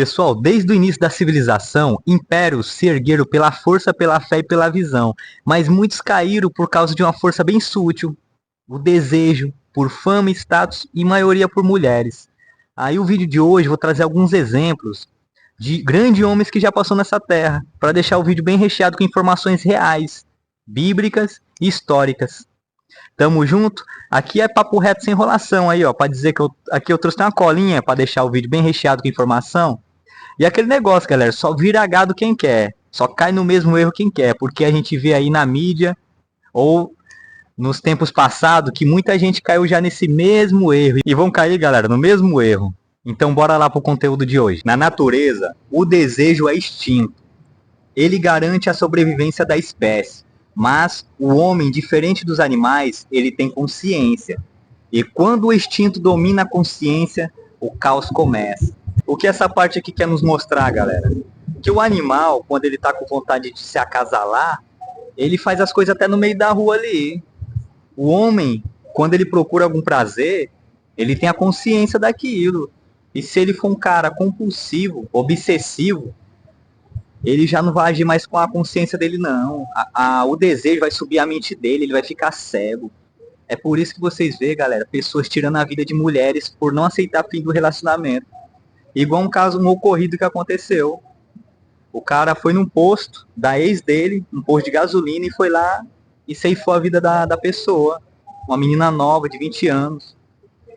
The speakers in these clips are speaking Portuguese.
Pessoal, desde o início da civilização, impérios se ergueram pela força, pela fé e pela visão, mas muitos caíram por causa de uma força bem sutil, o desejo por fama, status e maioria por mulheres. Aí o vídeo de hoje eu vou trazer alguns exemplos de grandes homens que já passou nessa terra, para deixar o vídeo bem recheado com informações reais, bíblicas e históricas. Tamo junto? Aqui é papo reto sem enrolação aí, ó, para dizer que aqui eu trouxe uma colinha para deixar o vídeo bem recheado com informação. E aquele negócio, galera, só vira gado quem quer, só cai no mesmo erro quem quer, porque a gente vê aí na mídia ou nos tempos passados que muita gente caiu já nesse mesmo erro e vão cair, galera, no mesmo erro. Então bora lá pro conteúdo de hoje. Na natureza, o desejo é instinto. Ele garante a sobrevivência da espécie. Mas o homem, diferente dos animais, ele tem consciência. E quando o instinto domina a consciência, o caos começa. O que essa parte aqui quer nos mostrar, galera? Que o animal, quando ele tá com vontade de se acasalar, ele faz as coisas até no meio da rua ali. O homem, quando ele procura algum prazer, ele tem a consciência daquilo. E se ele for um cara compulsivo, obsessivo, ele já não vai agir mais com a consciência dele, não. O desejo vai subir a mente dele, ele vai ficar cego. É por isso que vocês vê, galera, pessoas tirando a vida de mulheres por não aceitar fim do relacionamento. Igual um ocorrido que aconteceu. O cara foi num posto da ex dele, um posto de gasolina, e foi lá e ceifou a vida da pessoa. Uma menina nova, de 20 anos.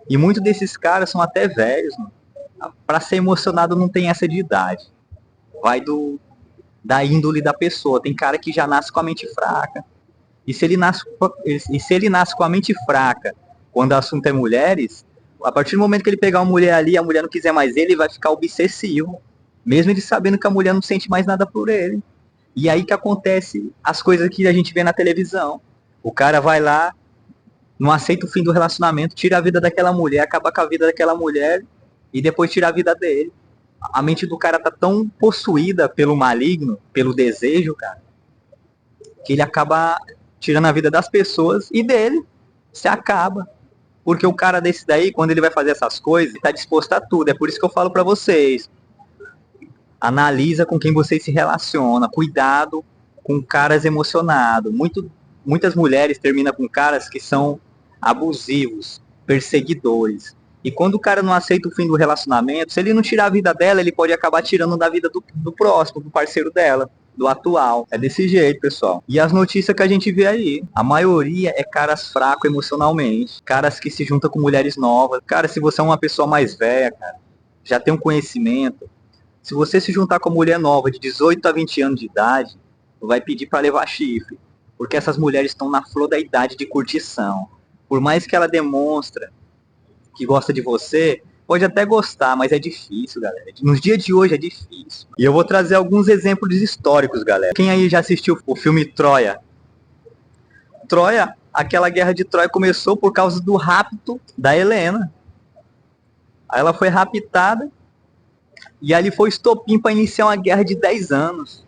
E muitos desses caras são até velhos, mano. Pra ser emocionado não tem essa de idade. Vai da índole da pessoa. Tem cara que já nasce com a mente fraca. E se ele nasce com a mente fraca, quando o assunto é mulheres, a partir do momento que ele pegar uma mulher ali, a mulher não quiser mais ele vai ficar obsessivo. Mesmo ele sabendo que a mulher não sente mais nada por ele. E aí que acontece as coisas que a gente vê na televisão. O cara vai lá, não aceita o fim do relacionamento, tira a vida daquela mulher, acaba com a vida daquela mulher e depois tira a vida dele. A mente do cara tá tão possuída pelo maligno, pelo desejo, cara, que ele acaba tirando a vida das pessoas e dele se acaba. Porque o cara desse daí, quando ele vai fazer essas coisas, ele tá disposto a tudo. É por isso que eu falo pra vocês. Analisa com quem você se relaciona. Cuidado com caras emocionados. Muitas mulheres terminam com caras que são abusivos, perseguidores. E quando o cara não aceita o fim do relacionamento, se ele não tirar a vida dela, ele pode acabar tirando da vida do próximo, do parceiro dela, do atual. É desse jeito, pessoal. E as notícias que a gente vê aí, a maioria é caras fracos emocionalmente, caras que se juntam com mulheres novas. Cara, se você é uma pessoa mais velha, cara, já tem um conhecimento, se você se juntar com uma mulher nova de 18 a 20 anos de idade, vai pedir para levar chifre. Porque essas mulheres estão na flor da idade de curtição. Por mais que ela demonstre que gosta de você, pode até gostar, mas é difícil, galera. Nos dias de hoje é difícil. E eu vou trazer alguns exemplos históricos, galera. Quem aí já assistiu o filme Troia? Troia, aquela guerra de Troia começou por causa do rapto da Helena. Aí ela foi raptada e ali foi estopim para iniciar uma guerra de 10 anos.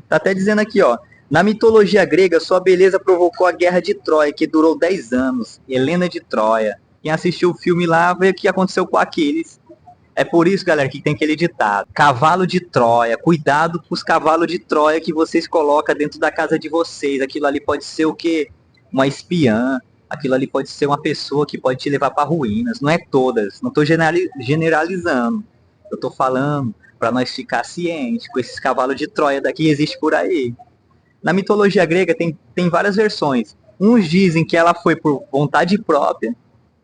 Tá até dizendo aqui, ó. Na mitologia grega, sua beleza provocou a guerra de Troia, que durou 10 anos. Helena de Troia. Quem assistiu o filme lá vê o que aconteceu com Aquiles. É por isso, galera, que tem aquele ditado. Cavalo de Troia. Cuidado com os cavalos de Troia que vocês colocam dentro da casa de vocês. Aquilo ali pode ser o quê? Uma espiã. Aquilo ali pode ser uma pessoa que pode te levar para ruínas. Não é todas. Não estou generalizando. Eu estou falando para nós ficar cientes com esses cavalos de Troia daqui existe por aí. Na mitologia grega tem várias versões. Uns dizem que ela foi por vontade própria,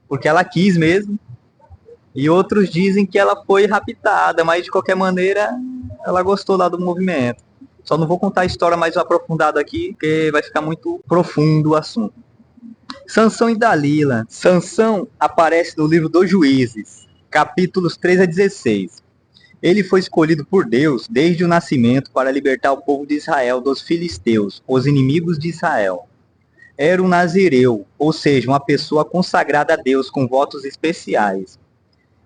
porque ela quis mesmo, e outros dizem que ela foi raptada, mas de qualquer maneira ela gostou lá do movimento. Só não vou contar a história mais aprofundada aqui, porque vai ficar muito profundo o assunto. Sansão e Dalila. Sansão aparece no livro dos Juízes, capítulos 3 a 16. Ele foi escolhido por Deus desde o nascimento para libertar o povo de Israel dos filisteus, os inimigos de Israel. Era um nazireu, ou seja, uma pessoa consagrada a Deus com votos especiais.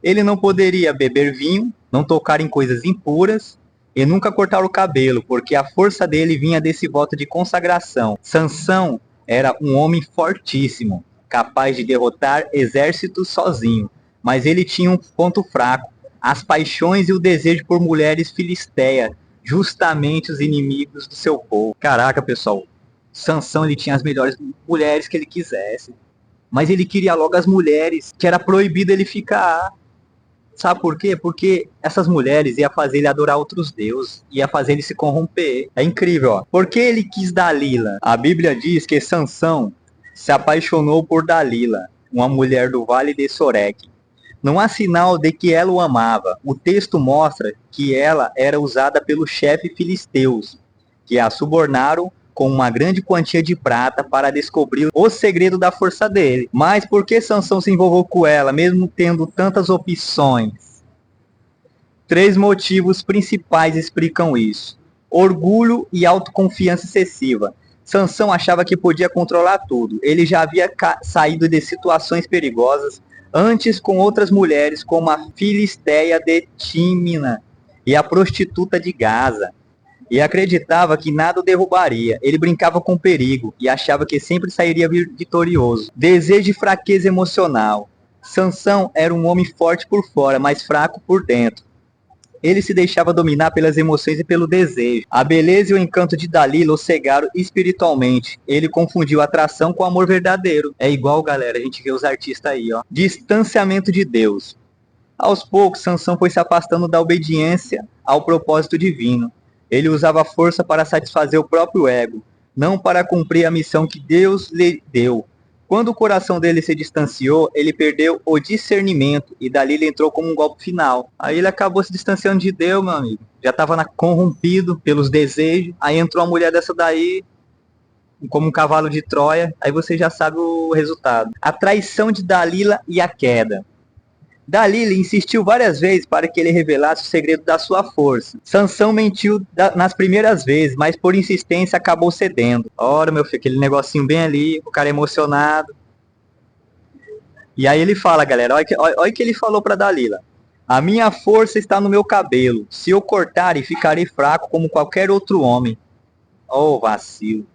Ele não poderia beber vinho, não tocar em coisas impuras e nunca cortar o cabelo, porque a força dele vinha desse voto de consagração. Sansão era um homem fortíssimo, capaz de derrotar exércitos sozinho, mas ele tinha um ponto fraco, as paixões e o desejo por mulheres filisteias, justamente os inimigos do seu povo. Caraca, pessoal, Sansão ele tinha as melhores mulheres que ele quisesse, mas ele queria logo as mulheres que era proibido ele ficar. Sabe por quê? Porque essas mulheres iam fazer ele adorar outros deuses, ia fazer ele se corromper. É incrível, ó. Por que ele quis Dalila? A Bíblia diz que Sansão se apaixonou por Dalila, uma mulher do vale de Sorek. Não há sinal de que ela o amava. O texto mostra que ela era usada pelos chefes filisteus, que a subornaram com uma grande quantia de prata para descobrir o segredo da força dele. Mas por que Sansão se envolveu com ela, mesmo tendo tantas opções? 3 motivos principais explicam isso: orgulho e autoconfiança excessiva. Sansão achava que podia controlar tudo. Ele já havia saído de situações perigosas antes com outras mulheres, como a filisteia de Tímina e a prostituta de Gaza, e acreditava que nada o derrubaria. Ele brincava com perigo e achava que sempre sairia vitorioso. Desejo e fraqueza emocional. Sansão era um homem forte por fora, mas fraco por dentro. Ele se deixava dominar pelas emoções e pelo desejo. A beleza e o encanto de Dalila o cegaram espiritualmente. Ele confundiu atração com amor verdadeiro. É igual, galera, a gente vê os artistas aí, ó. Distanciamento de Deus. Aos poucos, Sansão foi se afastando da obediência ao propósito divino. Ele usava a força para satisfazer o próprio ego, não para cumprir a missão que Deus lhe deu. Quando o coração dele se distanciou, ele perdeu o discernimento e dali ele entrou como um golpe final. Aí ele acabou se distanciando de Deus, meu amigo. Já estava corrompido pelos desejos. Aí entrou uma mulher dessa daí, como um cavalo de Troia. Aí você já sabe o resultado. A traição de Dalila e a queda. Dalila insistiu várias vezes para que ele revelasse o segredo da sua força. Sansão mentiu nas primeiras vezes, mas por insistência acabou cedendo. Ora, meu filho, aquele negocinho bem ali, o cara emocionado. E aí ele fala, galera, olha o que ele falou para Dalila. A minha força está no meu cabelo. Se eu cortar, ficarei fraco como qualquer outro homem. Oh, vacilo.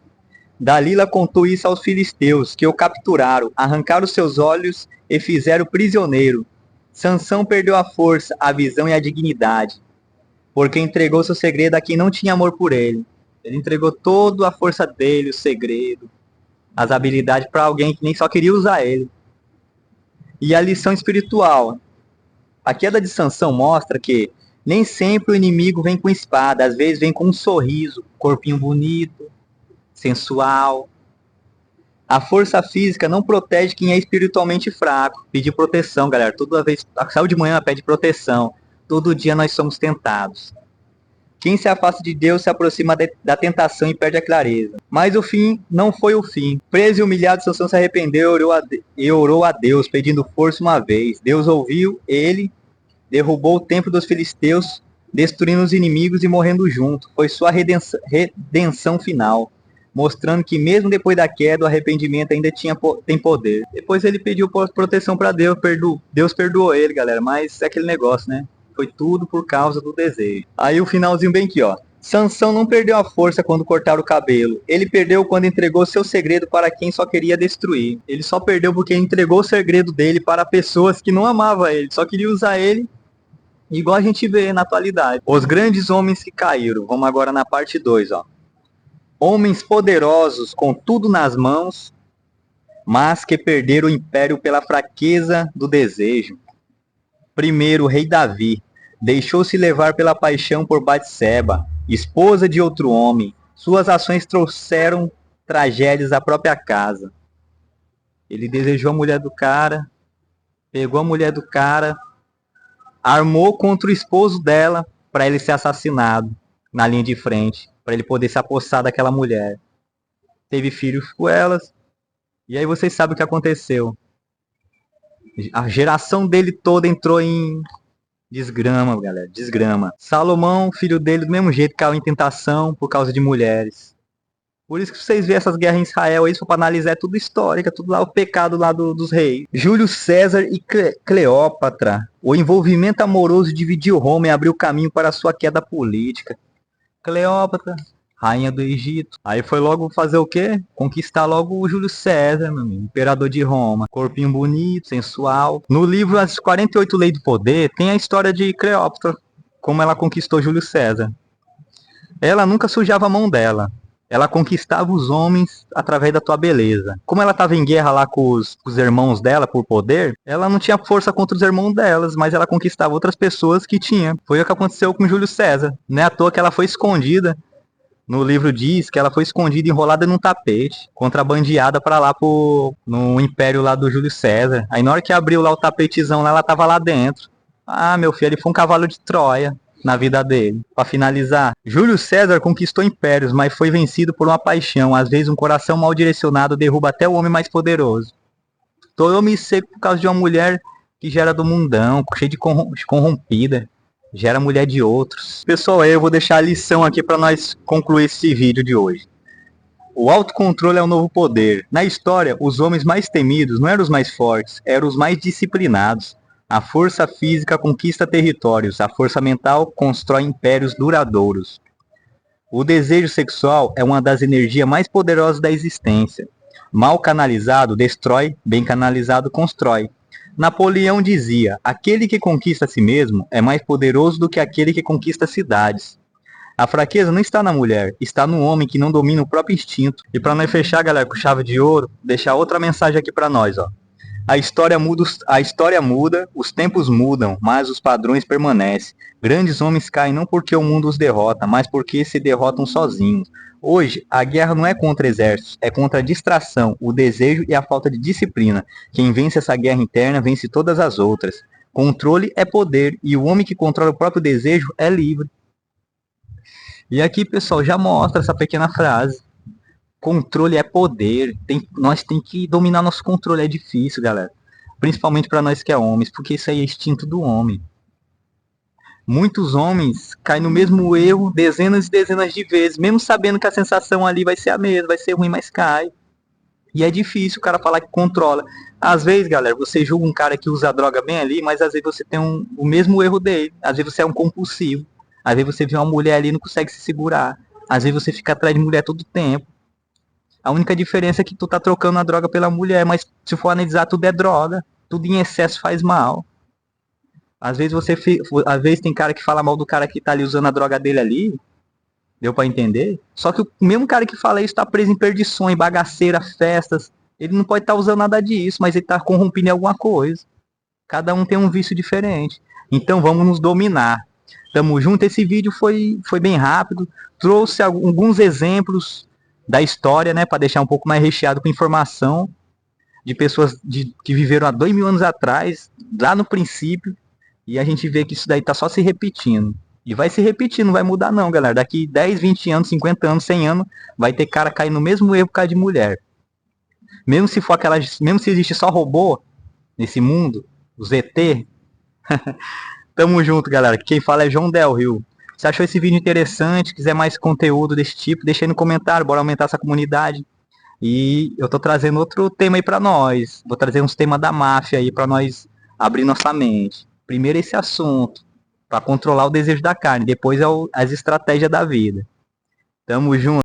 Dalila contou isso aos filisteus, que o capturaram, arrancaram seus olhos e fizeram prisioneiro. Sansão perdeu a força, a visão e a dignidade, porque entregou seu segredo a quem não tinha amor por ele. Ele entregou toda a força dele, o segredo, as habilidades para alguém que nem só queria usar ele. E a lição espiritual. A queda de Sansão mostra que nem sempre o inimigo vem com espada, às vezes vem com um sorriso, corpinho bonito, sensual. A força física não protege quem é espiritualmente fraco. Pedir proteção, galera. Toda vez que saiu de manhã, pede proteção. Todo dia nós somos tentados. Quem se afasta de Deus se aproxima da tentação e perde a clareza. Mas o fim não foi o fim. Preso e humilhado, Sansão se arrependeu e orou a Deus, pedindo força uma vez. Deus ouviu ele, derrubou o templo dos filisteus, destruindo os inimigos e morrendo junto. Foi sua redenção final, mostrando que mesmo depois da queda, o arrependimento ainda tem poder. Depois ele pediu proteção para Deus, Deus perdoou ele, galera, mas é aquele negócio, né? Foi tudo por causa do desejo. Aí o finalzinho bem aqui, ó. Sansão não perdeu a força quando cortaram o cabelo. Ele perdeu quando entregou seu segredo para quem só queria destruir. Ele só perdeu porque entregou o segredo dele para pessoas que não amavam ele, só queriam usar ele, igual a gente vê na atualidade. Os grandes homens que caíram. Vamos agora na parte 2, ó. Homens poderosos com tudo nas mãos, mas que perderam o império pela fraqueza do desejo. Primeiro, o rei Davi deixou-se levar pela paixão por Batseba, esposa de outro homem. Suas ações trouxeram tragédias à própria casa. Ele desejou a mulher do cara, pegou a mulher do cara, armou contra o esposo dela para ele ser assassinado na linha de frente, para ele poder se apossar daquela mulher. Teve filhos com elas, e aí vocês sabem o que aconteceu. A geração dele toda entrou em desgrama, galera, desgrama. Salomão, filho dele, do mesmo jeito, caiu em tentação por causa de mulheres. Por isso que vocês veem essas guerras em Israel, isso para analisar, é tudo histórica, tudo lá o pecado lá dos reis. Júlio César e Cleópatra. O envolvimento amoroso dividiu Roma e abriu caminho para a sua queda política. Cleópatra rainha do Egito. Aí foi logo fazer o quê? Conquistar logo o Júlio César, meu amigo, imperador de Roma. Corpinho bonito, sensual. No livro As 48 Leis do Poder, tem a história de Cleópatra, como ela conquistou Júlio César. Ela nunca sujava a mão dela. Ela conquistava os homens através da tua beleza. Como ela estava em guerra lá com os irmãos dela por poder, ela não tinha força contra os irmãos delas, mas ela conquistava outras pessoas que tinha. Foi o que aconteceu com Júlio César. Não é à toa que ela foi escondida. No livro diz que ela foi escondida, enrolada num tapete, contrabandeada para lá no império lá do Júlio César. Aí na hora que abriu lá o tapetezão lá, ela tava lá dentro. Ah, meu filho, ele foi um cavalo de Troia na vida dele. Para finalizar, Júlio César conquistou impérios, mas foi vencido por uma paixão. Às vezes um coração mal direcionado derruba até o homem mais poderoso. Todo homem seco por causa de uma mulher que já era do mundão, cheia de corrompida. Já era mulher de outros. Pessoal, aí eu vou deixar a lição aqui para nós concluir esse vídeo de hoje. O autocontrole é o novo poder. Na história, os homens mais temidos não eram os mais fortes, eram os mais disciplinados. A força física conquista territórios, a força mental constrói impérios duradouros. O desejo sexual é uma das energias mais poderosas da existência. Mal canalizado, destrói, bem canalizado, constrói. Napoleão dizia: aquele que conquista a si mesmo é mais poderoso do que aquele que conquista cidades. A fraqueza não está na mulher, está no homem que não domina o próprio instinto. E para nós fechar, galera, com chave de ouro, deixar outra mensagem aqui para nós, ó. A história muda, os tempos mudam, mas os padrões permanecem. Grandes homens caem não porque o mundo os derrota, mas porque se derrotam sozinhos. Hoje, a guerra não é contra exércitos, é contra a distração, o desejo e a falta de disciplina. Quem vence essa guerra interna vence todas as outras. Controle é poder e o homem que controla o próprio desejo é livre. E aqui, pessoal, já mostra essa pequena frase. Controle é poder. Nós tem que dominar nosso controle. É difícil, galera. Principalmente para nós que é homens, porque isso aí é instinto do homem. Muitos homens caem no mesmo erro dezenas e dezenas de vezes, mesmo sabendo que a sensação ali vai ser a mesma, vai ser ruim, mas cai. E é difícil o cara falar que controla. Às vezes, galera, você julga um cara que usa a droga bem ali, mas às vezes você tem o mesmo erro dele. Às vezes você é um compulsivo. Às vezes você vê uma mulher ali e não consegue se segurar. Às vezes você fica atrás de mulher todo tempo. A única diferença é que tu tá trocando a droga pela mulher, mas se for analisar, tudo é droga. Tudo em excesso faz mal. Às vezes tem cara que fala mal do cara que tá ali usando a droga dele ali. Deu pra entender? Só que o mesmo cara que fala isso tá preso em perdições, bagaceira, festas. Ele não pode estar usando nada disso, mas ele tá corrompendo em alguma coisa. Cada um tem um vício diferente. Então vamos nos dominar. Tamo junto. Esse vídeo foi bem rápido. Trouxe alguns exemplos da história, né, para deixar um pouco mais recheado com informação de pessoas que viveram há 2000 anos atrás, lá no princípio, e a gente vê que isso daí tá só se repetindo. E vai se repetir, não vai mudar não, galera. Daqui 10, 20 anos, 50 anos, 100 anos, vai ter cara cair no mesmo erro por causa de mulher. Mesmo se existe só robô nesse mundo, os ET. Tamo junto, galera. Quem fala é João Del Rio. Se achou esse vídeo interessante, quiser mais conteúdo desse tipo, deixa aí no comentário, bora aumentar essa comunidade. E eu tô trazendo outro tema aí pra nós. Vou trazer uns temas da máfia aí pra nós abrir nossa mente. Primeiro esse assunto, pra controlar o desejo da carne. Depois é as estratégias da vida. Tamo junto.